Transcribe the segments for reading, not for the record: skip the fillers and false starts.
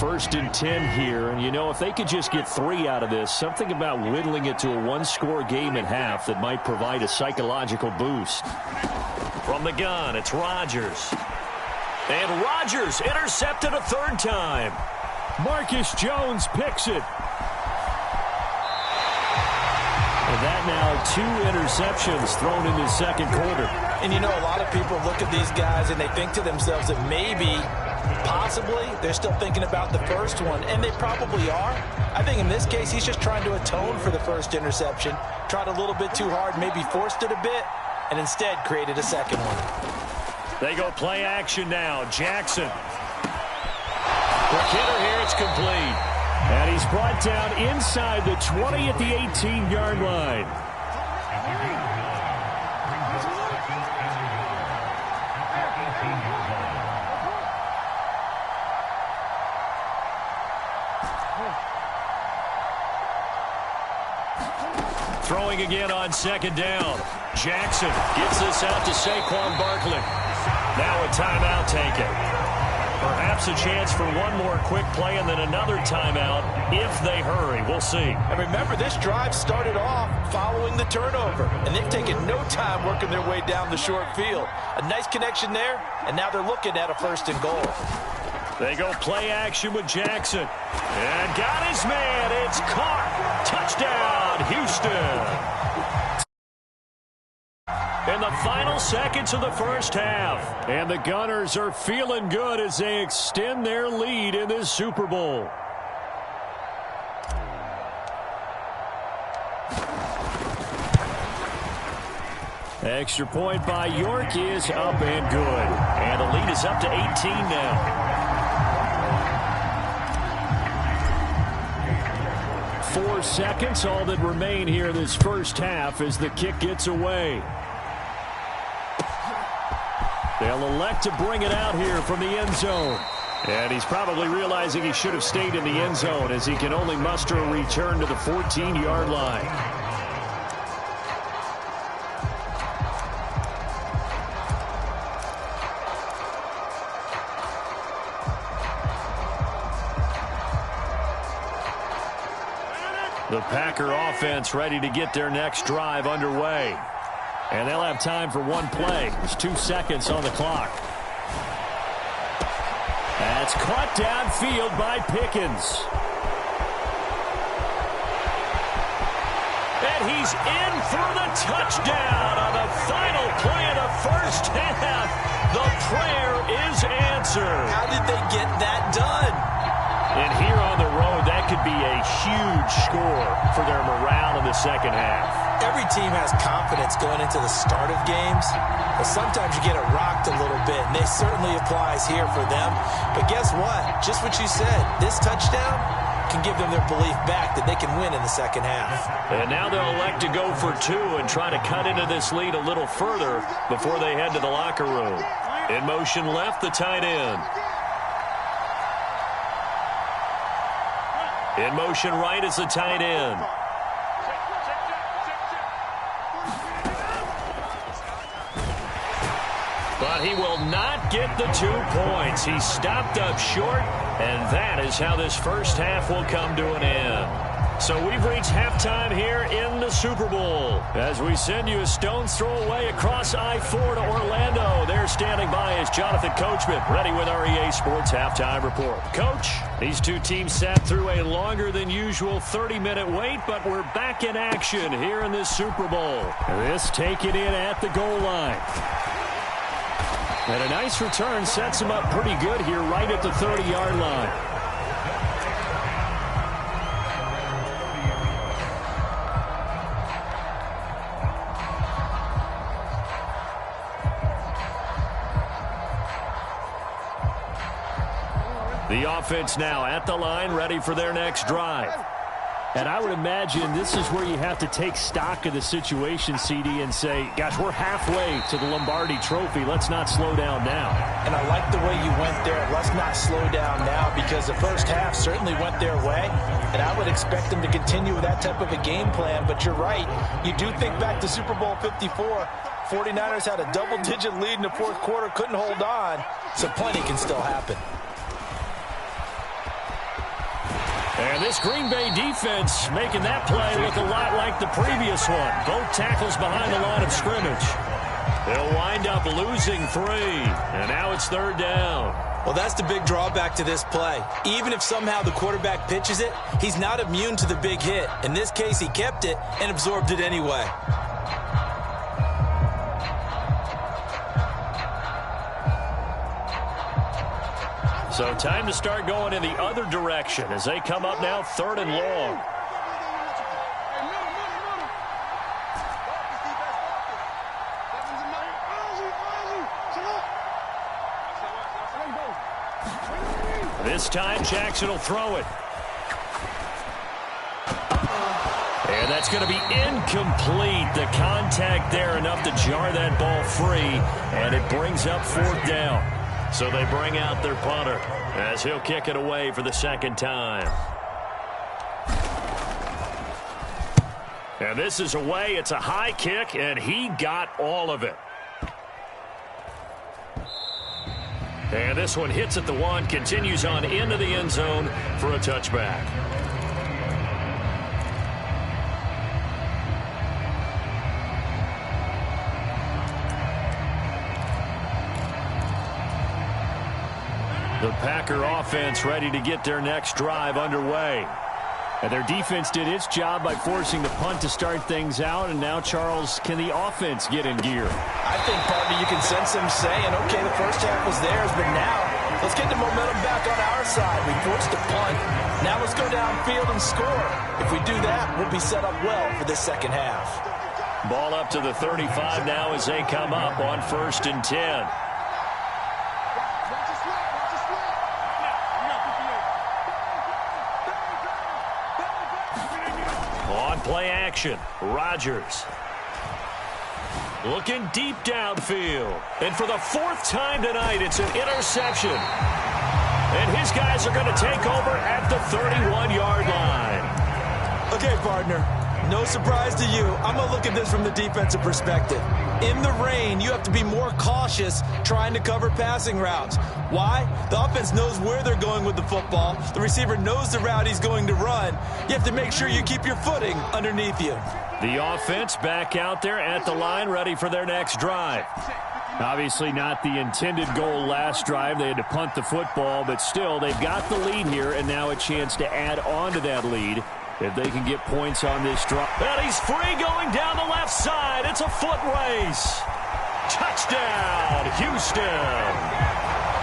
1st and 10 here. And, you know, if they could just get 3 out of this, something about whittling it to a one-score game at half that might provide a psychological boost. From the gun, it's Rodgers. And Rodgers intercepted a 3rd time. Marcus Jones picks it. And that now 2 interceptions thrown in the 2nd quarter. And, you know, a lot of people look at these guys and they think to themselves that maybe, possibly, they're still thinking about the first one. And they probably are. I think in this case, he's just trying to atone for the 1st interception. Tried a little bit too hard, maybe forced it a bit, and instead created a 2nd one. They go play action now. Jackson. Quick hitter here. It's complete. And he's brought down inside the 20 at the 18-yard line. Throwing again on 2nd down. Jackson gets this out to Saquon Barkley. Now a timeout taken. Perhaps a chance for one more quick play and then another timeout if they hurry. We'll see. And remember, this drive started off following the turnover, and they've taken no time working their way down the short field. A nice connection there, and now they're looking at a 1st and goal. They go play action with Jackson. And got his man. It's caught. Touchdown, Houston. In the final seconds of the 1st half. And the Gunners are feeling good as they extend their lead in this Super Bowl. Extra point by York is up and good. And the lead is up to 18 now. 4 seconds, all that remain here in this 1st half as the kick gets away. They'll elect to bring it out here from the end zone. And he's probably realizing he should have stayed in the end zone as he can only muster a return to the 14-yard line. The Packer offense ready to get their next drive underway. And they'll have time for one play. There's 2 seconds on the clock. That's caught downfield by Pickens. And he's in for the touchdown on the final play of the 1st half. The prayer is answered. How did they get that done? And here on the road, that could be a huge score for their morale in the 2nd half. Every team has confidence going into the start of games, but sometimes you get it rocked a little bit, and it certainly applies here for them. But guess what? Just what you said, this touchdown can give them their belief back that they can win in the 2nd half. And now they'll elect to go for 2 and try to cut into this lead a little further before they head to the locker room. In motion left, the tight end. In motion right is the tight end. But he will not get the 2 points. He stopped up short, and that is how this 1st half will come to an end. So we've reached halftime here in the Super Bowl. As we send you a stone's throw away across I-4 to Orlando. There standing by is Jonathan Coachman, ready with our EA Sports Halftime Report. Coach, these 2 teams sat through a longer than usual 30-minute wait, but we're back in action here in this Super Bowl. This taken in at the goal line. And a nice return sets him up pretty good here right at the 30-yard line. The offense now at the line, ready for their next drive. And I would imagine this is where you have to take stock of the situation, CD, and say, gosh, we're halfway to the Lombardi Trophy. Let's not slow down now. And I like the way you went there. Let's not slow down now, because the 1st half certainly went their way. And I would expect them to continue with that type of a game plan. But you're right. You do think back to Super Bowl 54. 49ers had a double-digit lead in the 4th quarter, couldn't hold on. So plenty can still happen. And this Green Bay defense making that play look a lot like the previous one. Both tackles behind the line of scrimmage. They'll wind up losing 3. And now it's 3rd down. Well, that's the big drawback to this play. Even if somehow the quarterback pitches it, he's not immune to the big hit. In this case, he kept it and absorbed it anyway. So time to start going in the other direction as they come up now 3rd and long. This time Jackson will throw it. And that's going to be incomplete. The contact there enough to jar that ball free. And it brings up 4th down. So they bring out their punter as he'll kick it away for the 2nd time. And this is away. It's a high kick, and he got all of it. And this one hits at the 1, continues on into the end zone for a touchback. The Packer offense ready to get their next drive underway. And their defense did its job by forcing the punt to start things out. And now, Charles, can the offense get in gear? I think, partner, you can sense them saying, okay, the first half was theirs, but now let's get the momentum back on our side. We forced the punt. Now let's go downfield and score. If we do that, we'll be set up well for this 2nd half. Ball up to the 35 now as they come up on 1st and 10. Play action. Rodgers. Looking deep downfield. And for the 4th time tonight, it's an interception. And his guys are going to take over at the 31-yard line. Okay, partner. No surprise to you. I'm going to look at this from the defensive perspective. In the rain, you have to be more cautious trying to cover passing routes. Why? The offense knows where they're going with the football. The receiver knows the route he's going to run. You have to make sure you keep your footing underneath you. The offense back out there at the line, ready for their next drive. Obviously not the intended goal last drive. They had to punt the football, but still, they've got the lead here, and now a chance to add on to that lead if they can get points on this drive. And he's free going down the left side. It's a foot race. Touchdown, Houston.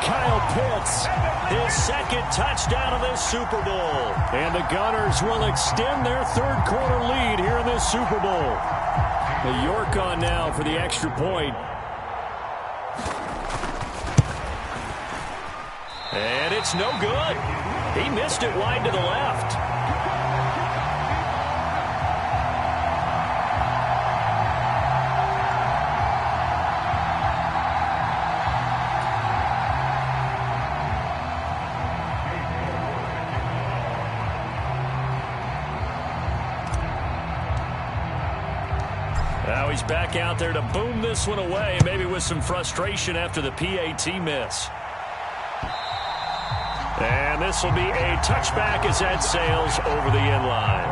Kyle Pitts, his 2nd touchdown of this Super Bowl. And the Gunners will extend their 3rd quarter lead here in this Super Bowl. The York on now for the extra point. And it's no good. He missed it wide to the left. Now he's back out there to boom this one away, maybe with some frustration after the PAT miss. And this will be a touchback as that sails over the end line.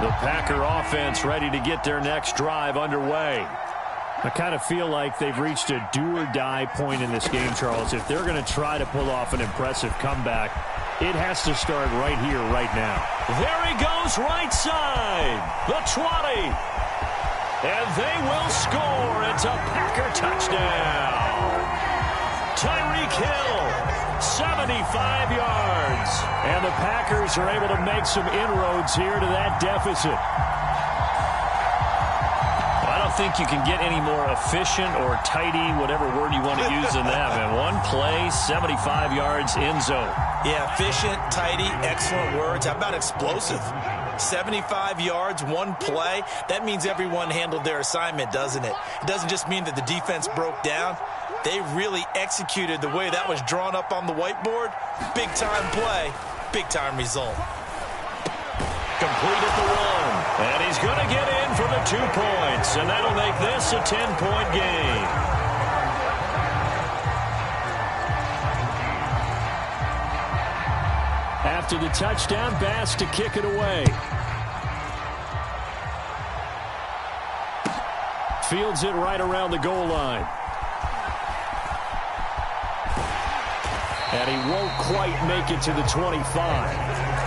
The Packer offense ready to get their next drive underway. I kind of feel like they've reached a do-or-die point in this game, Charles. If they're going to try to pull off an impressive comeback, it has to start right here, right now. There he goes, right side. The 20. And they will score. It's a Packer touchdown. Tyreek Hill, 75 yards. And the Packers are able to make some inroads here to that deficit. I don't think you can get any more efficient or tidy, whatever word you want to use in that, man. One play, 75 yards, end zone. Yeah, efficient, tidy, excellent words. How about explosive? 75 yards, one play. That means everyone handled their assignment, doesn't it? It doesn't just mean that the defense broke down. They really executed the way that was drawn up on the whiteboard. Big-time play, big-time result. Complete at the 1. going to get in for the 2 points, and that'll make this a 10-point game. After the touchdown, Bass to kick it away. Fields it right around the goal line. And he won't quite make it to the 25.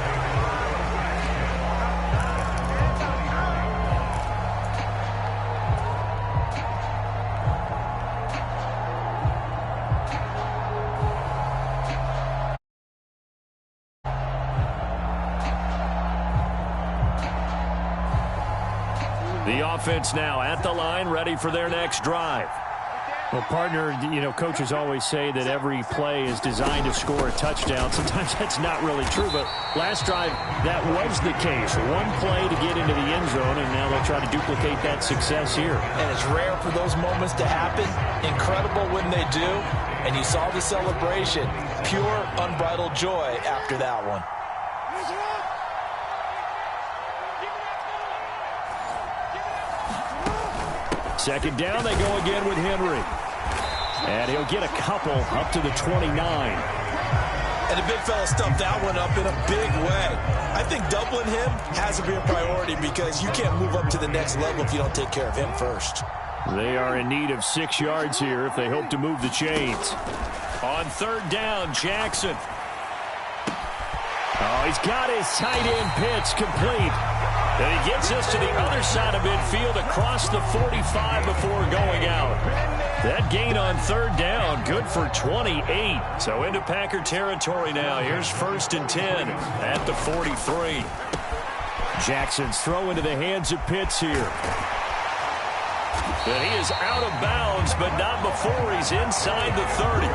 The offense now at the line, ready for their next drive. Well, partner, coaches always say that every play is designed to score a touchdown. Sometimes that's not really true, but last drive, that was the case. One play to get into the end zone, and now they'll try to duplicate that success here. And it's rare for those moments to happen. Incredible when they do. And you saw the celebration. Pure, unbridled joy after that one. Second down, they go again with Henry. And he'll get a couple up to the 29. And the big fella stuffed that one up in a big way. I think doubling him has to be a priority because you can't move up to the next level if you don't take care of him first. They are in need of 6 yards here if they hope to move the chains. On third down, Jackson. Oh, he's got his tight end pitch complete. And he gets us to the other side of midfield across the 45 before going out. That gain on third down, good for 28. So into Packer territory now. Here's 1st and 10 at the 43. Jackson's throw into the hands of Pitts here. And he is out of bounds, but not before he's inside the 30.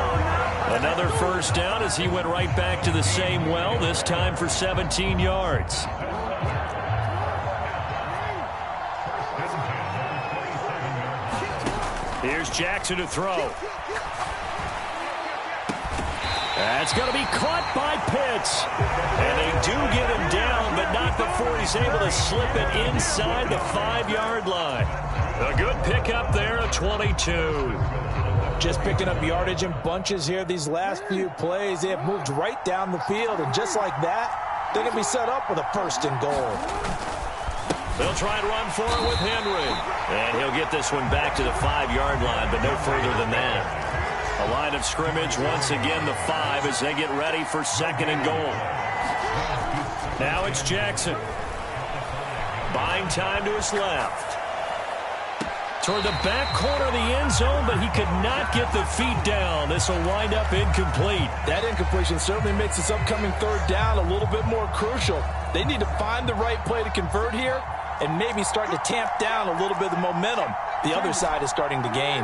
Another first down as he went right back to the same well, this time for 17 yards. Here's Jackson to throw. That's going to be caught by Pitts. And they do get him down, but not before he's able to slip it inside the 5-yard line. A good pickup there, a 22. Just picking up yardage in bunches here these last few plays. They have moved right down the field, and just like that, they're going to be set up with a 1st and goal. They'll try and run for it with Henry. And he'll get this one back to the 5-yard line, but no further than that. A line of scrimmage, once again the 5 as they get ready for 2nd and goal. Now it's Jackson. Buying time to his left. Toward the back corner of the end zone, but he could not get the feet down. This will wind up incomplete. That incompletion certainly makes this upcoming 3rd down a little bit more crucial. They need to find the right play to convert here and maybe start to tamp down a little bit of the momentum the other side is starting to gain.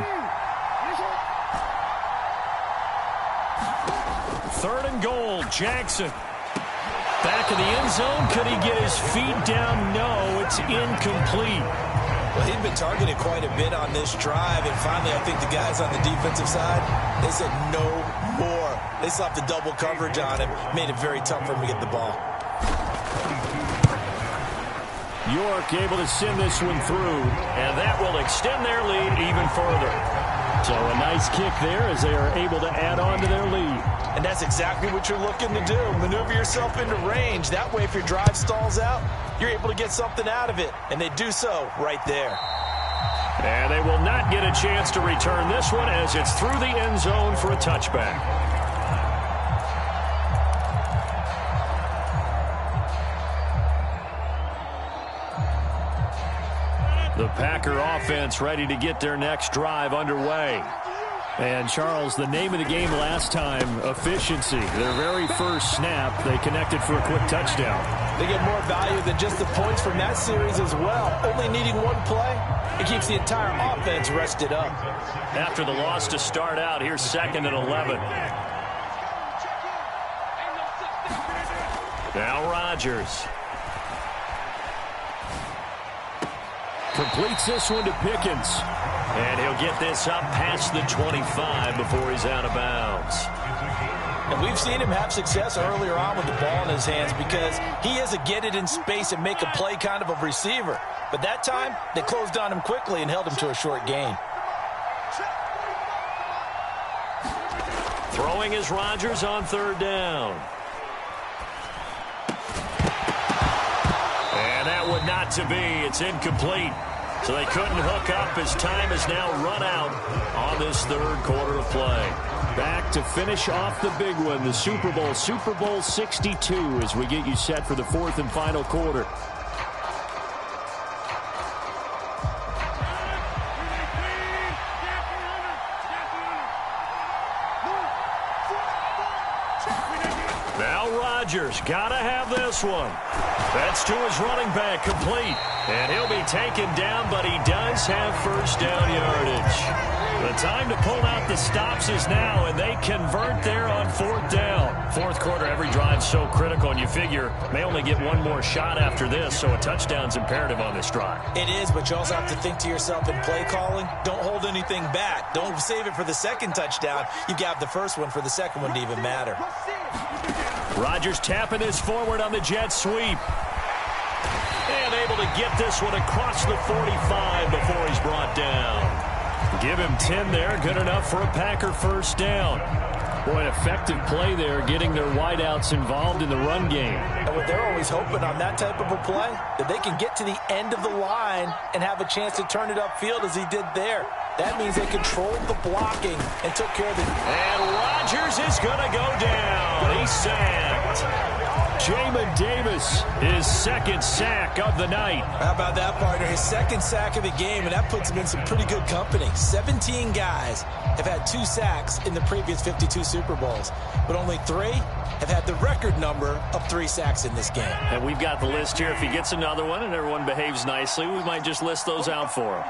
3rd and goal, Jackson. Back in the end zone, could he get his feet down? No, it's incomplete. Well, he'd been targeted quite a bit on this drive, and finally I think the guys on the defensive side, they said no more. They slapped the double coverage on him, made it very tough for him to get the ball. York able to send this one through, and that will extend their lead even further. So a nice kick there as they are able to add on to their lead. And that's exactly what you're looking to do. Maneuver yourself into range. That way, if your drive stalls out, you're able to get something out of it. And they do so right there. And they will not get a chance to return this one as it's through the end zone for a touchback. The Packer offense ready to get their next drive underway. And, Charles, the name of the game last time, efficiency. Their very first snap, they connected for a quick touchdown. They get more value than just the points from that series as well. Only needing one play, it keeps the entire offense rested up. After the loss to start out, here's 2nd and 11. Now Rodgers. Completes this one to Pickens. And he'll get this up past the 25 before he's out of bounds. And we've seen him have success earlier on with the ball in his hands because he is a get it in space and make a play kind of a receiver. But that time, they closed on him quickly and held him to a short gain. Throwing is Rodgers on third down. And that would not to be. It's incomplete. So they couldn't hook up as time has now run out on this third quarter of play. Back to finish off the big one, the Super Bowl 62, as we get you set for the fourth and final quarter. Now Rodgers got to have this one. That's to his running back, complete. And he'll be taken down, but he does have first down yardage. The time to pull out the stops is now, and they convert there on fourth down. Fourth quarter, every drive's so critical, and you figure may only get one more shot after this, so a touchdown's imperative on this drive. It is, but you also have to think to yourself in play calling, don't hold anything back. Don't save it for the second touchdown. You got the first one for the second one to even matter. Rodgers tapping this forward on the jet sweep. And able to get this one across the 45 before he's brought down. Give him 10 there, good enough for a Packer first down. Boy, an effective play there, getting their wideouts involved in the run game. And what they're always hoping on that type of a play, that they can get to the end of the line and have a chance to turn it upfield as he did there. That means they controlled the blocking and took care of the... And Rodgers is going to go down. He's sacked. Jamin Davis, his second sack of the night. How about that, partner? His second sack of the game, and that puts him in some pretty good company. 17 guys have had 2 sacks in the previous 52 Super Bowls, but only 3 have had the record number of 3 sacks in this game. And we've got the list here. If he gets another one and everyone behaves nicely, we might just list those out for him.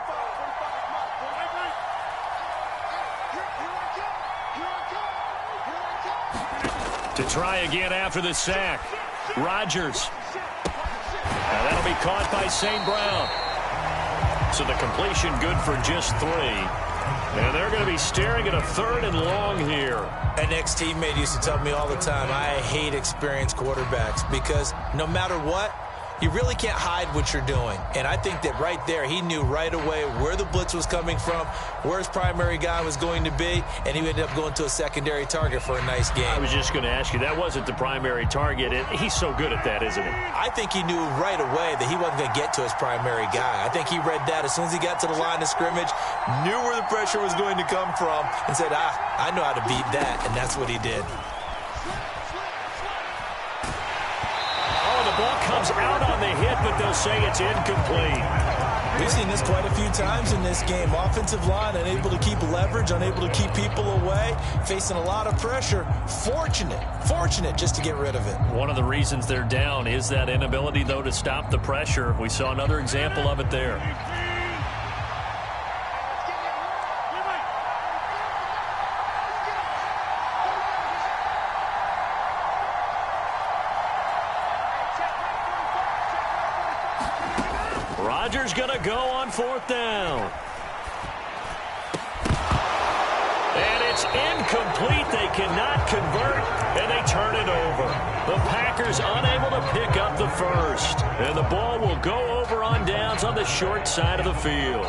To try again after the sack. Rodgers. Now that'll be caught by St. Brown. So the completion good for just 3. And they're going to be staring at a third and long here. An ex-teammate used to tell me all the time, I hate experienced quarterbacks because no matter what, you really can't hide what you're doing. And I think that right there, he knew right away where the blitz was coming from, where his primary guy was going to be, and he ended up going to a secondary target for a nice game. I was just going to ask you, that wasn't the primary target, and he's so good at that, isn't he? I think he knew right away that he wasn't going to get to his primary guy. I think he read that as soon as he got to the line of scrimmage, knew where the pressure was going to come from, and said, I know how to beat that, and that's what he did. The ball comes out on the hit, but they'll say it's incomplete. We've seen this quite a few times in this game. Offensive line unable to keep leverage, unable to keep people away, facing a lot of pressure. Fortunate just to get rid of it. One of the reasons they're down is that inability, though, to stop the pressure. We saw another example of it there. Rodgers going to go on fourth down. And it's incomplete. They cannot convert, and they turn it over. The Packers unable to pick up the first. And the ball will go over on downs on the short side of the field.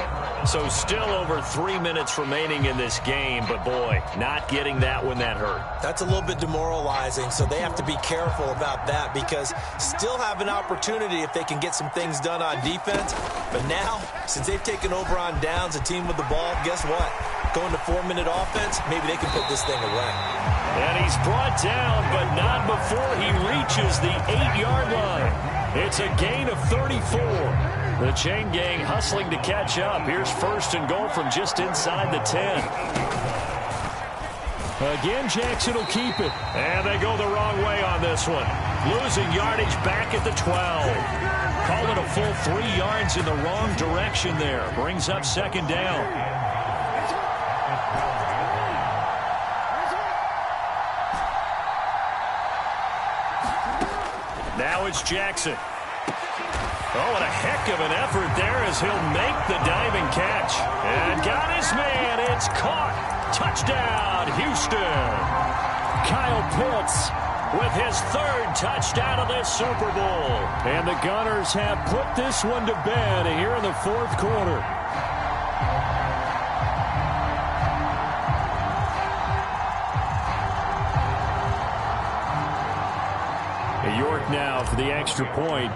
So still over 3 minutes remaining in this game, but boy, not getting that when that hurt. That's a little bit demoralizing, so they have to be careful about that because still have an opportunity if they can get some things done on defense. But now, since they've taken over on downs, a team with the ball, guess what? Going to 4-minute offense, maybe they can put this thing away. And he's brought down, but not before he reaches the 8-yard line. It's a gain of 34. The chain gang hustling to catch up. Here's first and goal from just inside the 10. Again, Jackson will keep it. And they go the wrong way on this one. Losing yardage back at the 12. Call it a full 3 yards in the wrong direction there. Brings up second down. Now it's Jackson. Oh, what a heck of an effort there as he'll make the diving catch. And got his man. It's caught. Touchdown, Houston. Kyle Pitts with his third touchdown of this Super Bowl. And the Gunners have put this one to bed here in the fourth quarter. York now for the extra point.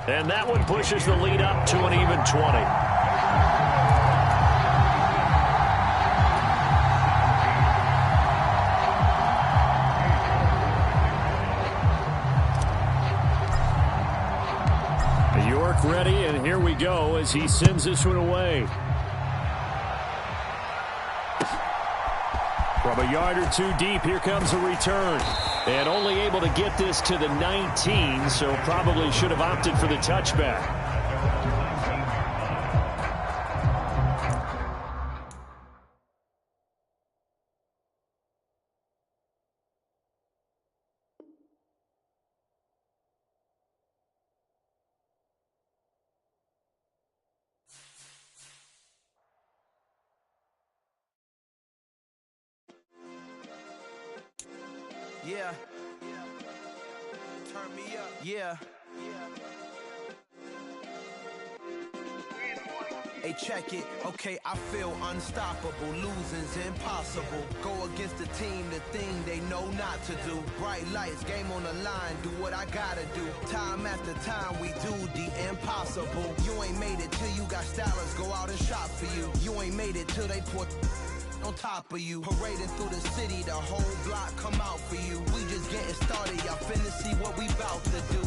And that one pushes the lead up to an even 20. York ready, and here we go as he sends this one away. From a yard or two deep, here comes a return. And only able to get this to the 19, so probably should have opted for the touchback. Yeah. Turn me up. Yeah. Hey, check it. Okay, I feel unstoppable. Losing's impossible. Go against the team, the thing they know not to do. Bright lights, game on the line. Do what I gotta do. Time after time, we do the impossible. You ain't made it till you got stylers. Go out and shop for you. You ain't made it till they put on top of you. Parading through the city, the whole block come out for you. We just getting started, y'all finna see what we bout to do.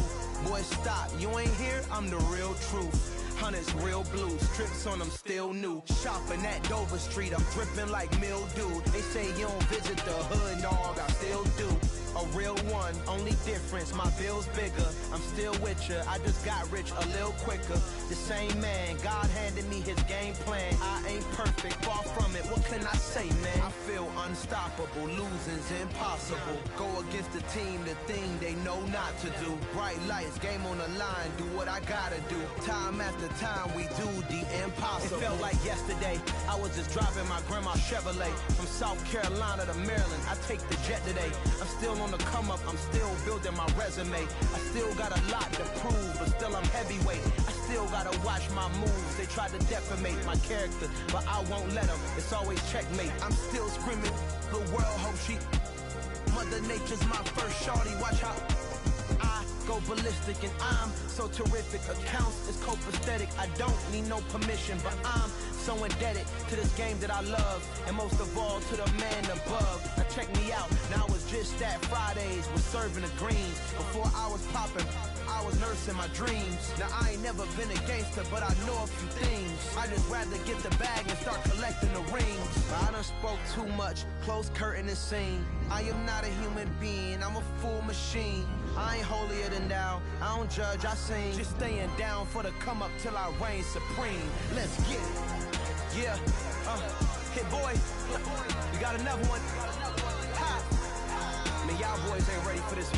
Boy, stop, you ain't here, I'm the real truth. Hunters, real blue, strips on them still new. Shopping at Dover Street, I'm dripping like mildew. They say you don't visit the hood, dog, I still do. A real one, only difference, my bill's bigger. I'm still with ya, I just got rich a little quicker. The same man, God handed me his game plan. I ain't perfect, far from it, what can I say, man? I feel unstoppable, losing's impossible. Go against the team, the thing they know not to do. Bright lights, game on the line, do what I gotta do. Time after time, we do the impossible. It felt like yesterday, I was just driving my grandma's Chevrolet. From South Carolina to Maryland, I take the jet today. I'm still on the come up, I'm still building my resume. I still got a lot to prove, but still I'm heavyweight. I still gotta watch my moves. They try to defamate my character, but I won't let them. It's always checkmate. I'm still screaming, the world hope she. Mother Nature's my first shorty, watch how I go ballistic, and I'm so terrific. Accounts is copacetic, I don't need no permission, but I'm so indebted to this game that I love, and most of all to the man above. Now check me out, now it's just that Fridays was serving the greens. Before I was popping, I was nursing my dreams. Now I ain't never been a gangster, but I know a few things. I just rather get the bag and start collecting the rings. I done spoke too much, close curtain and scene. I am not a human being, I'm a full machine. I ain't holier than thou, I don't judge, I sing. Just staying down for the come up till I reign supreme. Let's get it. Yeah, hit boy, you got another one. Ha. Man, y'all boys ain't ready for this